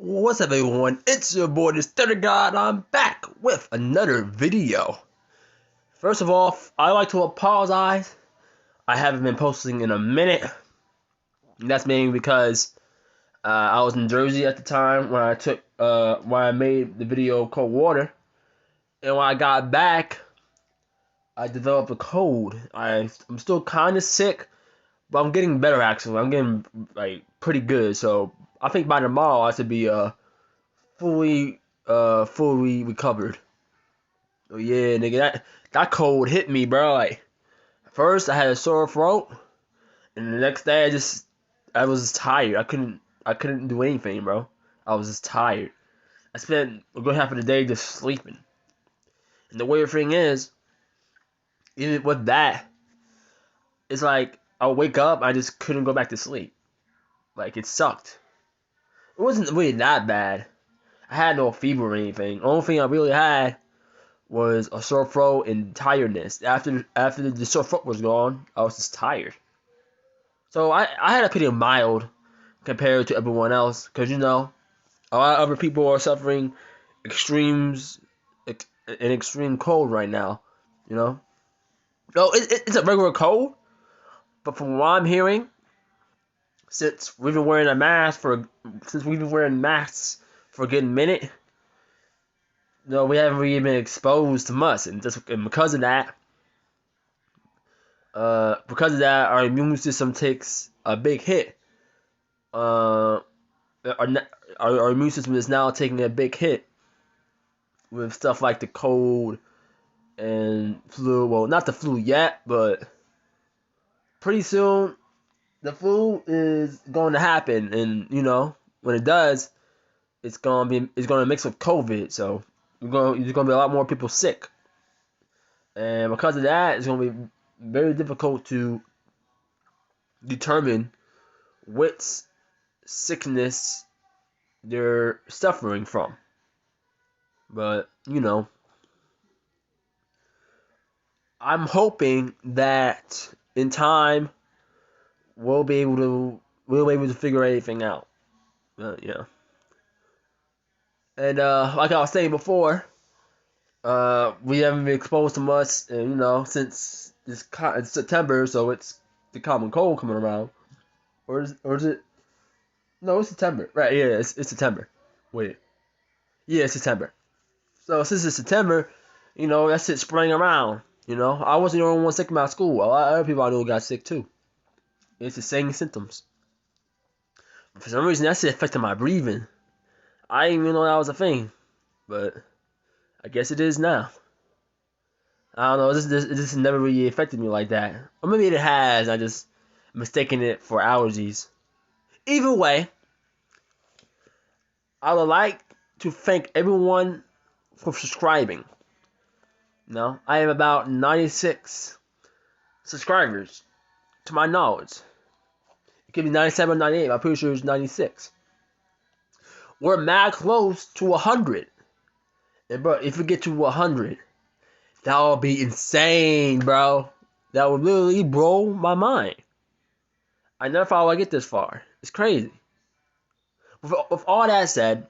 What's up, everyone? It's your boy, the Stutter God. I'm back with another video. First of all, I like to apologize. I haven't been posting in a minute. And that's mainly because I was in Jersey at the time when I made the video Cold Water. And when I got back, I developed a cold. I'm still kind of sick, but I'm getting better actually. I'm getting pretty good. So I think by tomorrow I should be fully recovered. Oh yeah, nigga, that cold hit me, bro. Like first I had a sore throat, and the next day I was just tired. I couldn't do anything, bro. I was just tired. I spent a good half of the day just sleeping. And the weird thing is, even with that, it's like I'll wake up, I just couldn't go back to sleep. Like it sucked. It wasn't really that bad. I had no fever or anything. The only thing I really had was a sore throat and tiredness. After the sore throat was gone, I was just tired. So I had a pretty mild compared to everyone else, because a lot of other people are suffering extremes, an extreme cold right now. No, it's a regular cold, but from what I'm hearing, since we've been wearing masks for a good minute, we haven't really been exposed to much, and because of that, our immune system takes a big hit. Our immune system is now taking a big hit with stuff like the cold and flu. Well, not the flu yet, but pretty soon the flu is going to happen, and when it does, it's gonna mix with COVID. So there's gonna be a lot more people sick, and because of that, it's gonna be very difficult to determine which sickness they're suffering from. But I'm hoping that in time we'll be able to figure anything out. Yeah. And like I was saying before, we haven't been exposed to much, and since it's September, so it's the common cold coming around. Or is it? No, it's September. Right? Yeah, it's September. Wait. Yeah, it's September. So since it's September, that's it spraying around. I wasn't the only one sick in my school. A lot of other people I know got sick too. It's the same symptoms. But for some reason, that's affecting my breathing. I didn't even know that was a thing, but I guess it is now. I don't know. This never really affected me like that, or maybe it has. I just mistaken it for allergies. Either way, I would like to thank everyone for subscribing. I have about 96 subscribers, to my knowledge. It could be 97 or 98. I'm pretty sure it's 96. We're mad close to 100. And bro, if we get to 100, that would be insane, bro. That would literally blow my mind. I never thought I'd get this far. It's crazy. With all that said,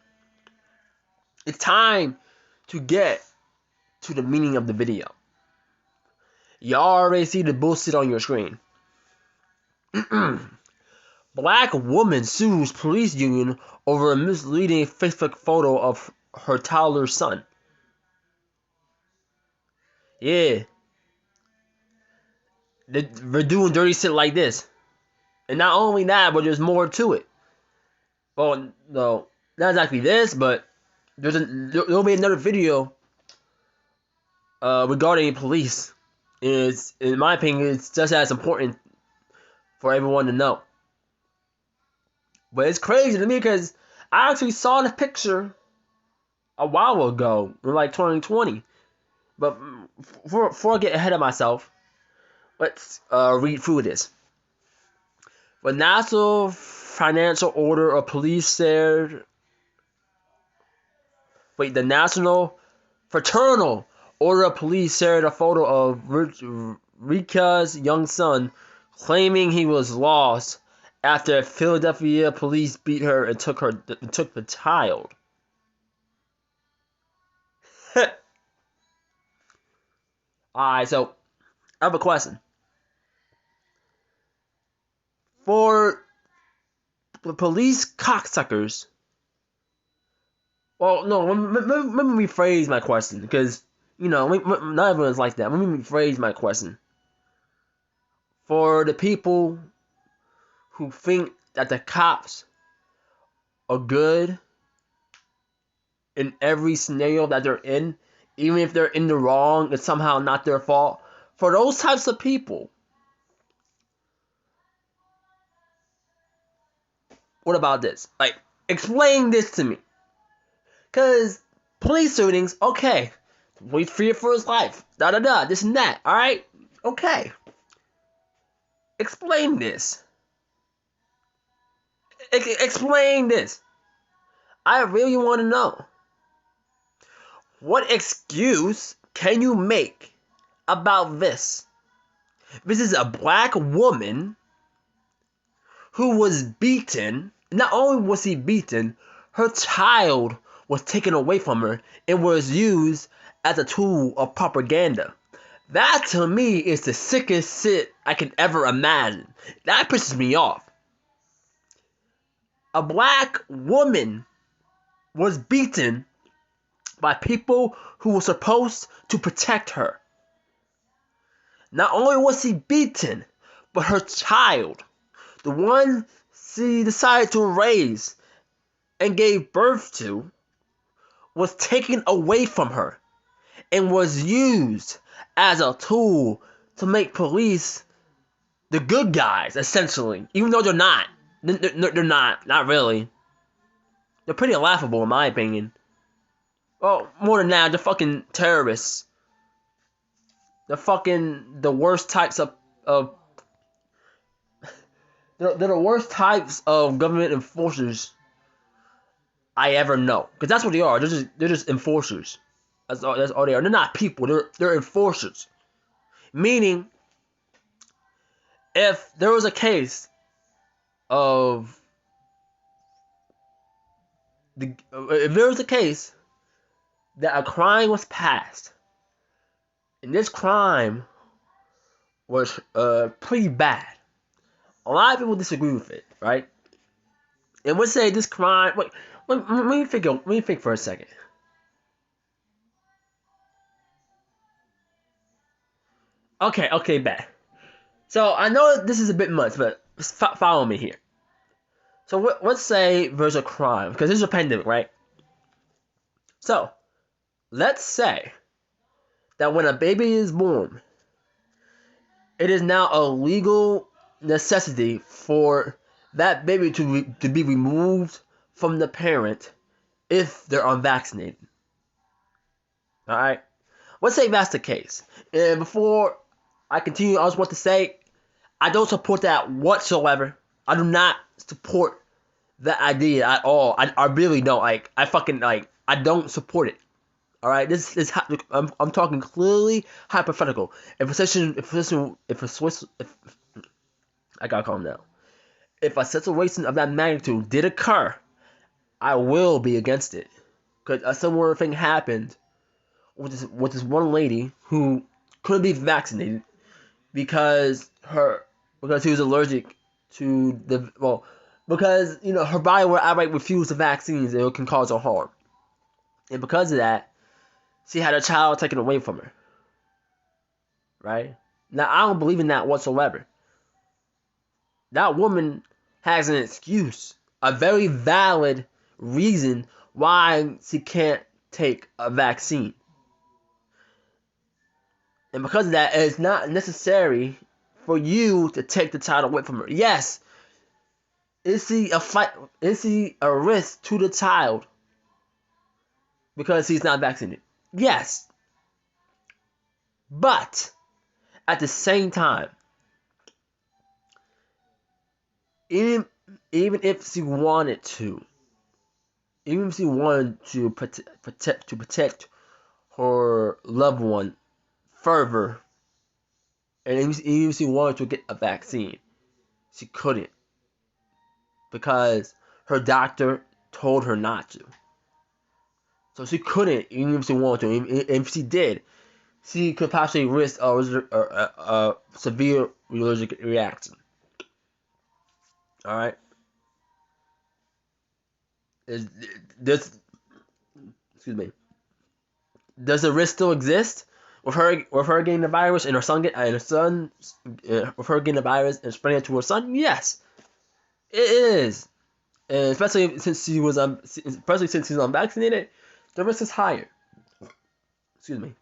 it's time to get to the meaning of the video. Y'all already see the bullshit on your screen. Black woman sues police union over a misleading Facebook photo of her toddler son. Yeah. They're doing dirty shit like this. And not only that, but there's more to it. Well, no, not exactly this, but there'll be another video regarding police. In my opinion, it's just as important for everyone to know. But it's crazy to me because I actually saw the picture a while ago, in like 2020. But before I get ahead of myself, let's read through this. The National Financial Order of Police said... the National Fraternal Order of Police shared a photo of Rika's young son, claiming he was lost after Philadelphia police beat her and took the child. Alright, so I have a question. For the police cocksuckers, well, no, let me rephrase my question, because, not everyone's like that. Let me rephrase my question. For the people who think that the cops are good in every scenario that they're in, even if they're in the wrong, it's somehow not their fault. For those types of people, what about this? Like, explain this to me. Because police shootings, okay. We fear for his life. This and that. Alright? Okay. Explain this. Explain this. I really want to know. What excuse can you make about this? This is a black woman who was beaten. Not only was he beaten, her child was taken away from her and was used as a tool of propaganda. That to me is the sickest shit I can ever imagine. That pisses me off. A black woman was beaten by people who were supposed to protect her. Not only was she beaten, but her child, the one she decided to raise and gave birth to, was taken away from her and was used as a tool to make police the good guys, essentially. Even though they're not. They're not really. They're pretty laughable in my opinion. Well, more than that, they're fucking terrorists. They're fucking the worst types of they're the worst types of government enforcers I ever know. Because that's what they are. They're just enforcers. That's all they are. They're not people. They're enforcers. Meaning, if there was a case of if there was a case that a crime was passed, and this crime was pretty bad, a lot of people disagree with it, right? And we'll say this crime. Wait, let me think. Let me think for a second. Okay, bad. So I know this is a bit much, but follow me here. So let's say there's a crime, because there's a pandemic, right? So let's say that when a baby is born, it is now a legal necessity for that baby to be removed from the parent if they're unvaccinated. Alright? Let's say that's the case. And before I continue, I just want to say I don't support that whatsoever. I do not support that idea at all. I really don't. I don't support it. All right, this is I'm talking clearly hypothetical. If I gotta calm down. If a situation of that magnitude did occur, I will be against it, because a similar thing happened with this one lady who couldn't be vaccinated because she was allergic to because her body would outright refuse the vaccines and it can cause her harm, and because of that, she had a child taken away from her. Right? Now, I don't believe in that whatsoever. That woman has an excuse, a very valid reason why she can't take a vaccine. And because of that, it's not necessary for you to take the child away from her. Yes, is she a risk to the child because he's not vaccinated? Yes. But at the same time, even if she wanted to, protect her loved one further, and even if she wanted to get a vaccine, she couldn't. because her doctor told her not to. So she couldn't, even if she wanted to. Even if she did, she could possibly risk a severe allergic reaction. All right. Is this? Excuse me. Does the risk still exist with her getting the virus and with her getting the virus and spreading it to her son? Yes, it is. And especially since she's unvaccinated, the risk is higher. Excuse me.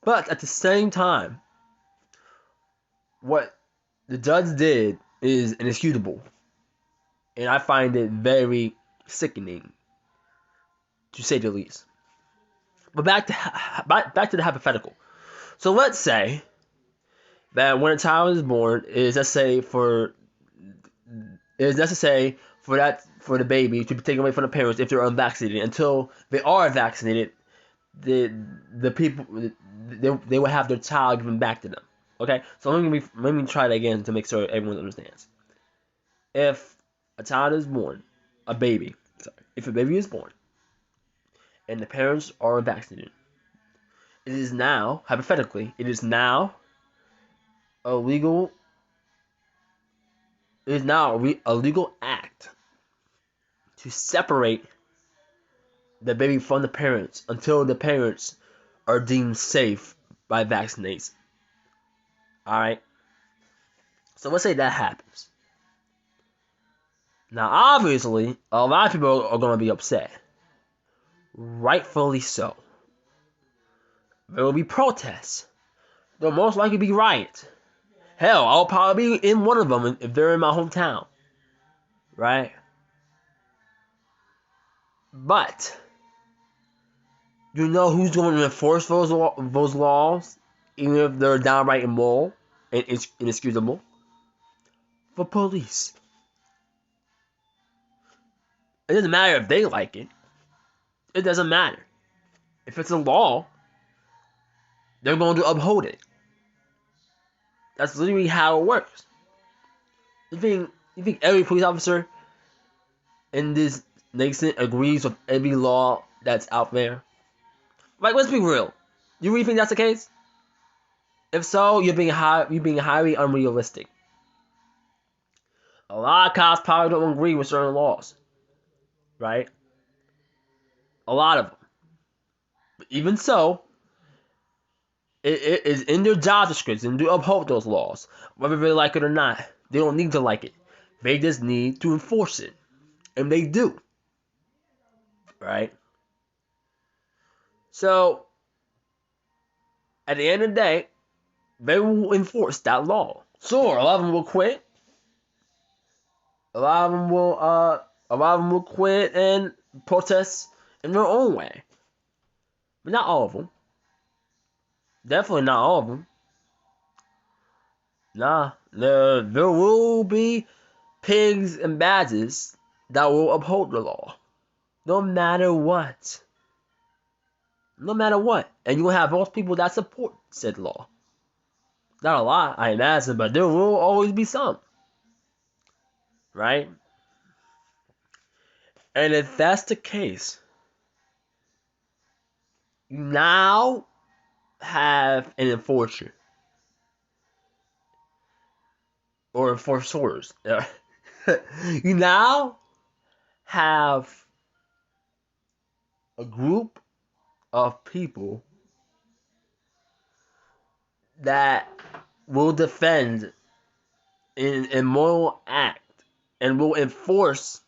But at the same time, what the judge did is inexcusable, and I find it very sickening, to say the least. But back to the hypothetical. So let's say that when a child is born, it is necessary for the baby to be taken away from the parents if they're unvaccinated. Until they are vaccinated, the people they will have their child given back to them. Okay, so let me try that again to make sure everyone understands. If a child is born, if a baby is born, and the parents are vaccinated, it is now hypothetically a legal a legal act to separate the baby from the parents until the parents are deemed safe by vaccinates. Alright? So let's say that happens. Now, obviously, a lot of people are going to be upset. Rightfully so. There will be protests. There will most likely be riots. Hell, I'll probably be in one of them if they're in my hometown. Right? But you know who's going to enforce those laws, even if they're downright immoral and inexcusable? The police. It doesn't matter if they like it. It doesn't matter. If it's a law, they're going to uphold it. That's literally how it works. You think every police officer in this nation agrees with every law that's out there? Like, let's be real. You really think that's the case? If so, you're being highly unrealistic. A lot of cops probably don't agree with certain laws, right? A lot of them. But even so, it is in their job description to uphold those laws, whether they like it or not. They don't need to like it. They just need to enforce it, and they do, right? So, at the end of the day, they will enforce that law. Sure, a lot of them will quit. A lot of them will quit and protest in their own way. But not all of them. Definitely not all of them. Nah, there will be pigs and badges that will uphold the law. No matter what. No matter what. And you will have most people that support said law. Not a lot, I imagine, but there will always be some. Right? And if that's the case, you now have an enforcer. Or enforcers. You now have a group of people that will defend an immoral act and will enforce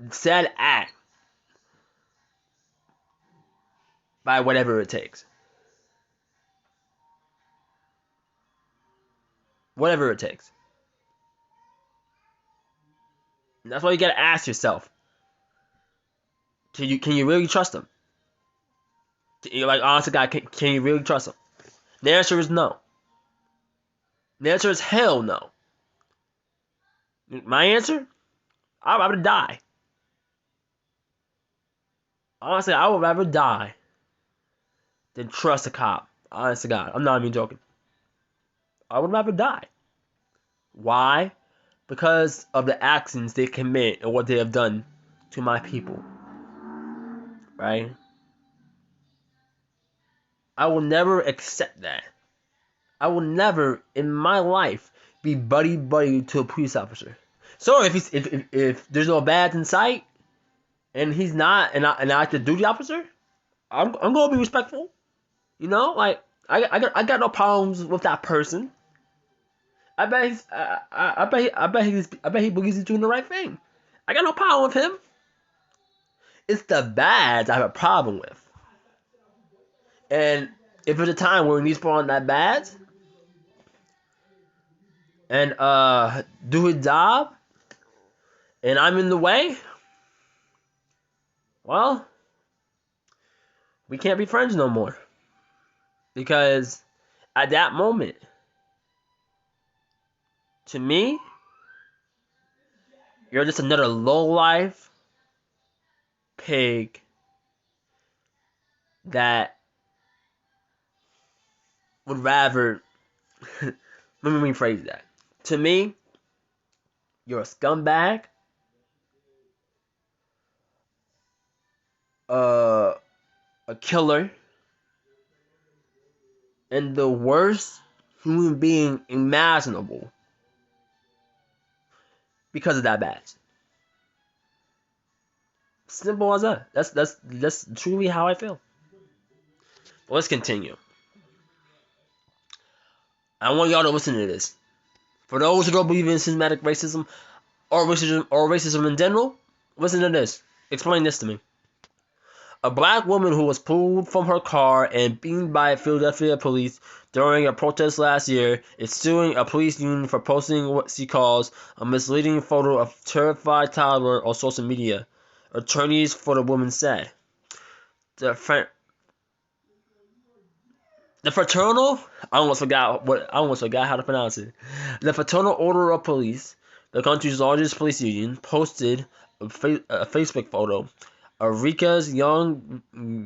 said act by whatever it takes. Whatever it takes. And that's why you gotta ask yourself: Can you really trust them? Like, honest to God, can you really trust them? The answer is no. The answer is hell no. My answer? I'd rather die. Honestly, I would rather die than trust a cop. Honest to God, I'm not even joking. I would rather die. Why? because of the actions they commit and what they have done to my people, right? I will never accept that. I will never in my life be buddy to a police officer. So if there's no bad in sight and he's not an active duty officer, I'm gonna be respectful. You know, like I got no problems with that person. I bet he's I bet he believes he's doing the right thing. I got no problem with him. It's the bads I have a problem with. And if there's a time where he needs to put on that badge and do his job, and I'm in the way, well, we can't be friends no more. Because at that moment, to me, you're just another low-life pig that would rather. Let me rephrase that. To me, you're a scumbag, a killer, and the worst human being imaginable because of that badge. Simple as that. That's truly how I feel. But let's continue. I want y'all to listen to this. For those who don't believe in systematic racism or racism in general, listen to this. Explain this to me. A black woman who was pulled from her car and beaten by Philadelphia police during a protest last year is suing a police union for posting what she calls a misleading photo of a terrified toddler on social media. Attorneys for the woman said. The fraternal, I almost forgot how to pronounce it. The Fraternal Order of Police, the country's largest police union, posted a Facebook photo of Rika's young then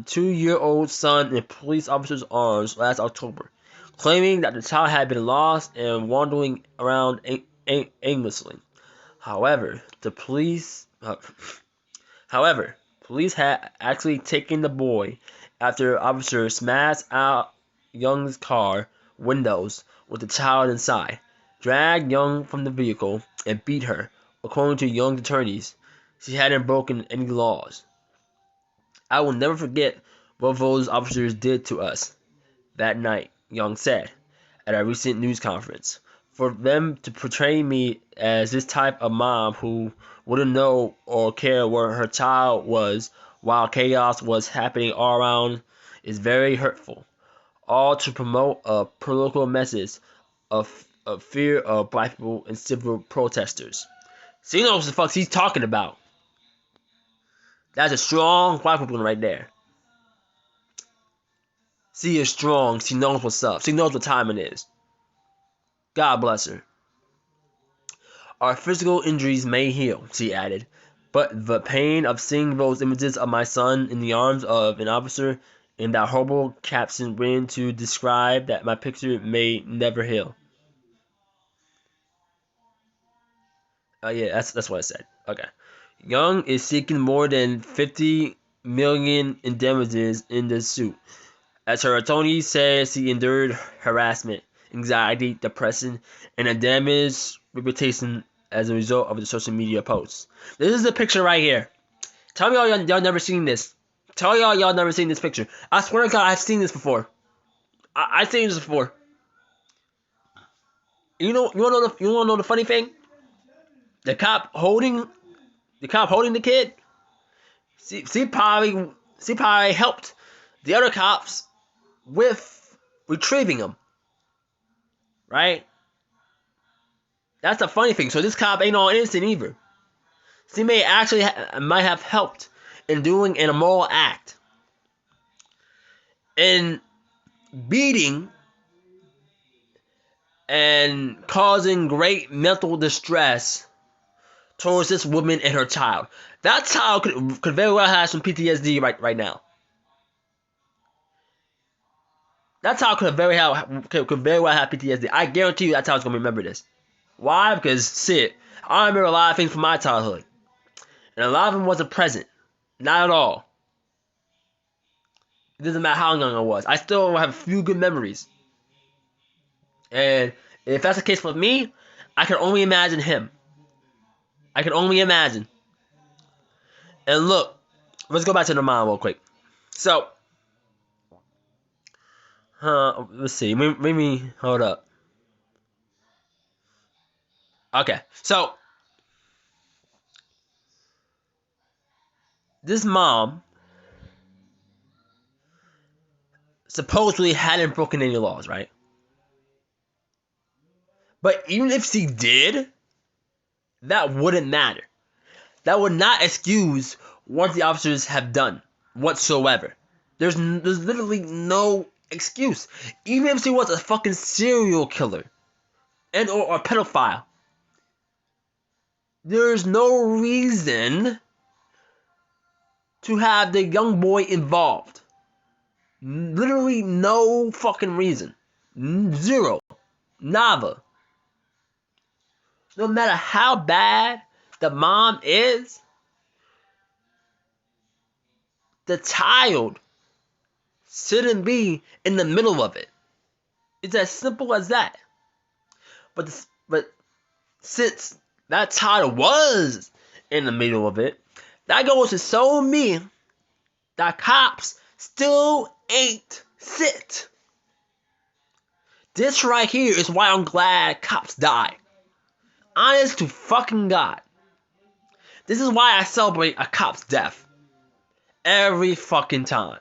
2-year-old son in police officer's arms last October, claiming that the child had been lost and wandering around aimlessly. However, police had actually taken the boy after officers smashed out Young's car windows with the child inside, dragged Young from the vehicle, and beat her. According to Young's attorneys, she hadn't broken any laws. I will never forget what those officers did to us that night, Young said at a recent news conference. For them to portray me as this type of mom who wouldn't know or care where her child was while chaos was happening all around is very hurtful. All to promote a political message of fear of black people and civil protesters. So you know what the fuck he's talking about. That's a strong black woman right there. She is strong. She knows what's up. She knows what time it is. God bless her. Our physical injuries may heal, she added, but the pain of seeing those images of my son in the arms of an officer and that horrible caption written to describe that my picture may never heal. Yeah, that's what I said. Okay. Young is seeking more than $50 million in damages in the suit. As her attorney says, she endured harassment, anxiety, depression, and a damaged reputation as a result of the social media posts. This is the picture right here. Tell me y'all never seen this. Tell y'all never seen this picture. I swear to God, I've seen this before. I've seen this before. You wanna know the funny thing? The cop holding the kid. She probably helped the other cops with retrieving him. Right? That's the funny thing. So this cop ain't all innocent either. She may actually might have helped in doing an immoral act. In beating and causing great mental distress towards this woman and her child. That child could very well have some PTSD right now. That child could very well have PTSD. I guarantee you that child's gonna remember this. Why? Because shit, I remember a lot of things from my childhood, and a lot of them wasn't present. Not at all. It doesn't matter how young I was. I still have a few good memories. And if that's the case for me, I can only imagine him. I can only imagine. And look, let's go back to the mom real quick. So, let's see. Maybe hold up. Okay, so this mom supposedly hadn't broken any laws, right? But even if she did, that wouldn't matter. That would not excuse what the officers have done whatsoever. There's literally no excuse. Even if she was a fucking serial killer and or a pedophile, there's no reason to have the young boy involved. Literally no fucking reason. Zero. Nada. No matter how bad the mom is, the child shouldn't be in the middle of it. It's as simple as that. But since that child was in the middle of it, that goes to show me that cops still ain't shit. This right here is why I'm glad cops die. Honest to fucking God. This is why I celebrate a cop's death every fucking time.